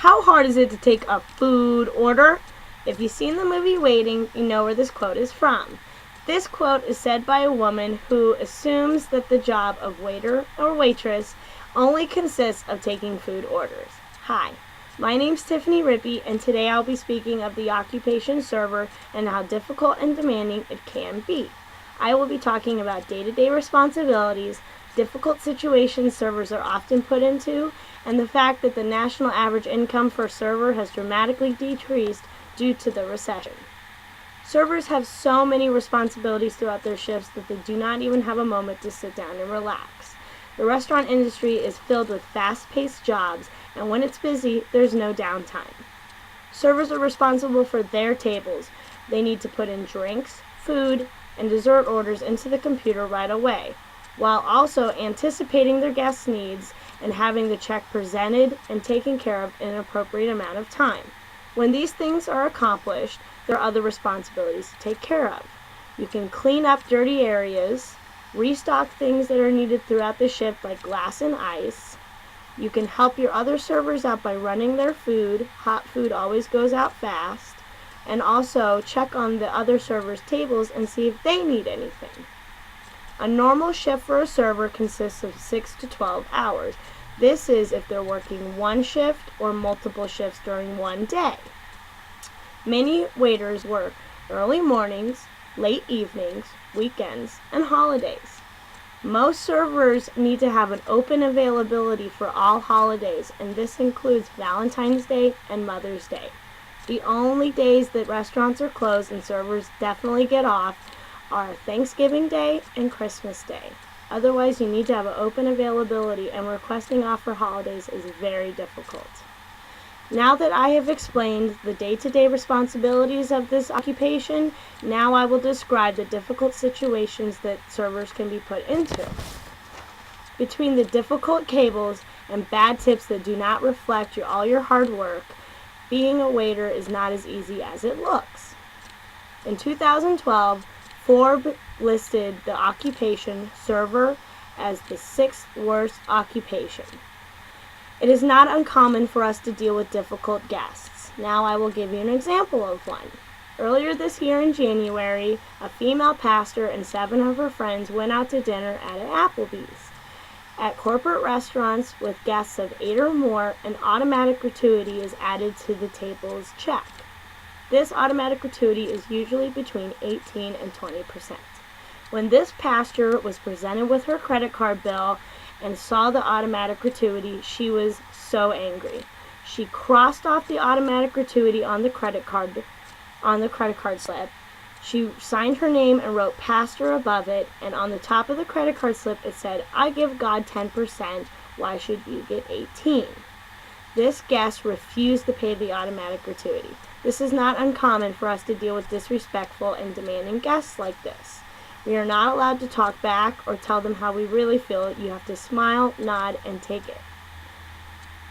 How hard is it to take a food order? If you've seen the movie Waiting, you know where this quote is from. This quote is said by a woman who assumes that the job of waiter or waitress only consists of taking food orders. Hi, my name's Tiffany Rippey, and today I'll be speaking of the occupation server and how difficult and demanding it can be. I will be talking about day-to-day responsibilities, difficult situations servers are often put into, and the fact that the national average income for a server has dramatically decreased due to the recession. Servers have so many responsibilities throughout their shifts that they do not even have a moment to sit down and relax. The restaurant industry is filled with fast-paced jobs, and when it's busy, there's no downtime. Servers are responsible for their tables. They need to put in drinks, food, and dessert orders into the computer right away, while also anticipating their guests' needs and having the check presented and taken care of in an appropriate amount of time. When these things are accomplished, there are other responsibilities to take care of. You can clean up dirty areas, restock things that are needed throughout the shift like glass and ice. You can help your other servers out by running their food. Hot food always goes out fast. And also check on the other servers' tables and see if they need anything. A normal shift for a server consists of 6 to 12 hours. This is if they're working one shift or multiple shifts during one day. Many waiters work early mornings, late evenings, weekends, and holidays. Most servers need to have an open availability for all holidays, and this includes Valentine's Day and Mother's Day. The only days that restaurants are closed and servers definitely get off are Thanksgiving Day and Christmas Day. Otherwise, you need to have an open availability, and requesting off for holidays is very difficult. Now that I have explained the day-to-day responsibilities of this occupation, now I will describe the difficult situations that servers can be put into. Between the difficult cables and bad tips that do not reflect all your hard work, being a waiter is not as easy as it looks. In 2012, Forbes listed the occupation server as the 6th worst occupation. It is not uncommon for us to deal with difficult guests. Now I will give you an example of one. Earlier this year in January, a female pastor and 7 of her friends went out to dinner at an Applebee's. At corporate restaurants with guests of 8 or more, an automatic gratuity is added to the table's check. This automatic gratuity is usually between 18 and 20%. When this pastor was presented with her credit card bill and saw the automatic gratuity, she was so angry. She crossed off the automatic gratuity on the credit card slip. She signed her name and wrote pastor above it, and on the top of the credit card slip it said, "I give God 10%, why should you get 18?" This guest refused to pay the automatic gratuity. This is not uncommon for us to deal with disrespectful and demanding guests like this. We are not allowed to talk back or tell them how we really feel. You have to smile, nod, and take it.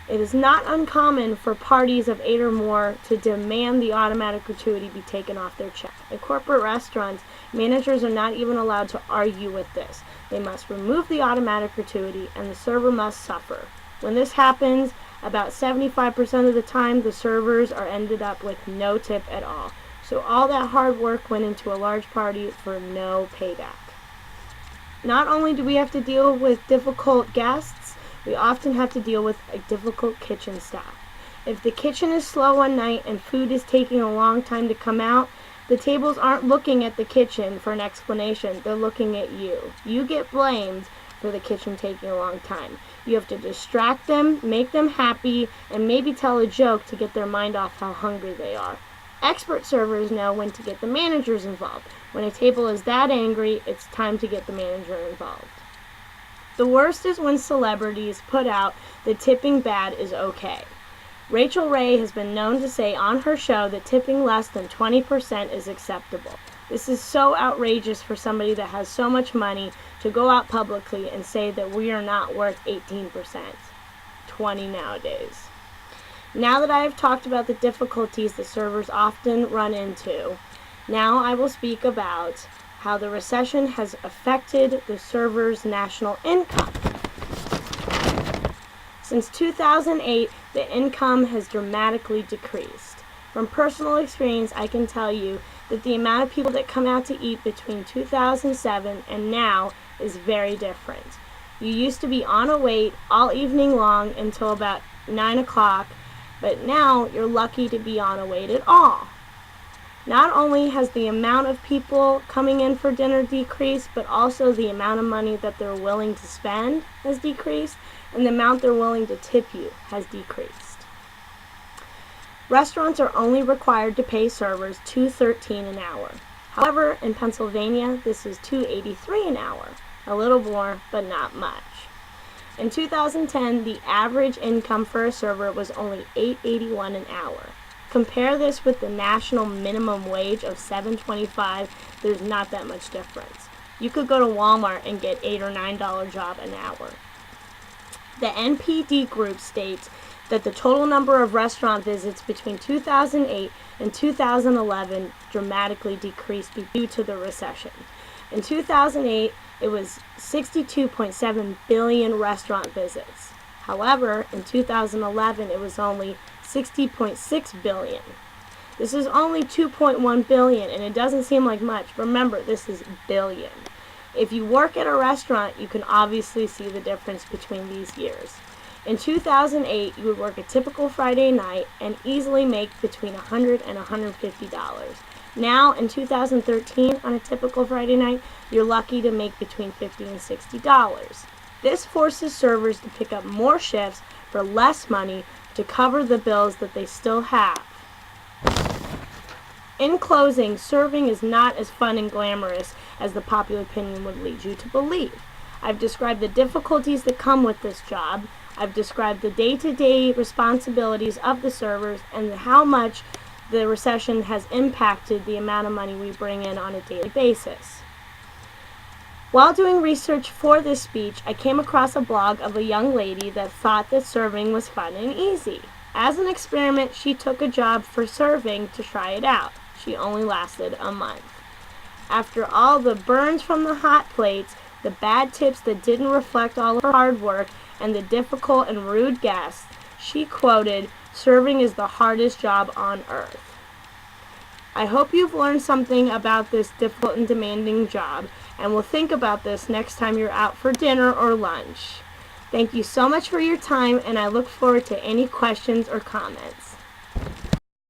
It is not uncommon for parties of 8 or more to demand the automatic gratuity be taken off their check. At corporate restaurants, managers are not even allowed to argue with this. They must remove the automatic gratuity, and the server must suffer. When this happens, about 75% of the time, the servers are ended up with no tip at all. So all that hard work went into a large party for no payback. Not only do we have to deal with difficult guests, we often have to deal with a difficult kitchen staff. If the kitchen is slow one night and food is taking a long time to come out, the tables aren't looking at the kitchen for an explanation. They're looking at you. You get blamed for the kitchen taking a long time. You have to distract them, make them happy, and maybe tell a joke to get their mind off how hungry they are. Expert servers know when to get the managers involved. When a table is that angry, it's time to get the manager involved. The worst is when celebrities put out that tipping bad is okay. Rachel Ray has been known to say on her show that tipping less than 20% is acceptable. This is so outrageous for somebody that has so much money to go out publicly and say that we are not worth 18%. 20 nowadays. Now that I have talked about the difficulties that servers often run into, now I will speak about how the recession has affected the server's national income. Since 2008, the income has dramatically decreased. From personal experience, I can tell you that the amount of people that come out to eat between 2007 and now is very different. You used to be on a wait all evening long until about 9 o'clock, but now you're lucky to be on a wait at all. Not only has the amount of people coming in for dinner decreased, but also the amount of money that they're willing to spend has decreased, and the amount they're willing to tip you has decreased. Restaurants are only required to pay servers $2.13 an hour. However, in Pennsylvania, this is $2.83 an hour, a little more, but not much. In 2010, the average income for a server was only $8.81 an hour. Compare this with the national minimum wage of $7.25. There's not that much difference. You could go to Walmart and get $8 or $9 job an hour. The NPD group states that the total number of restaurant visits between 2008 and 2011 dramatically decreased due to the recession. In 2008, it was 62.7 billion restaurant visits. However, in 2011, it was only 60.6 billion. This is only 2.1 billion, and it doesn't seem like much. Remember, this is billion. If you work at a restaurant, you can obviously see the difference between these years. In 2008, you would work a typical Friday night and easily make between $100 and $150. Now, in 2013, on a typical Friday night, you're lucky to make between $50 and $60. This forces servers to pick up more shifts for less money to cover the bills that they still have. In closing, serving is not as fun and glamorous as the popular opinion would lead you to believe. I've described the difficulties that come with this job. I've described the day-to-day responsibilities of the servers and how much the recession has impacted the amount of money we bring in on a daily basis. While doing research for this speech, I came across a blog of a young lady that thought that serving was fun and easy. As an experiment, she took a job for serving to try it out. She only lasted a month. After all the burns from the hot plates, the bad tips that didn't reflect all of her hard work, and the difficult and rude guests, she quoted, "Serving is the hardest job on earth." I hope you've learned something about this difficult and demanding job, and will think about this next time you're out for dinner or lunch. Thank you so much for your time, and I look forward to any questions or comments.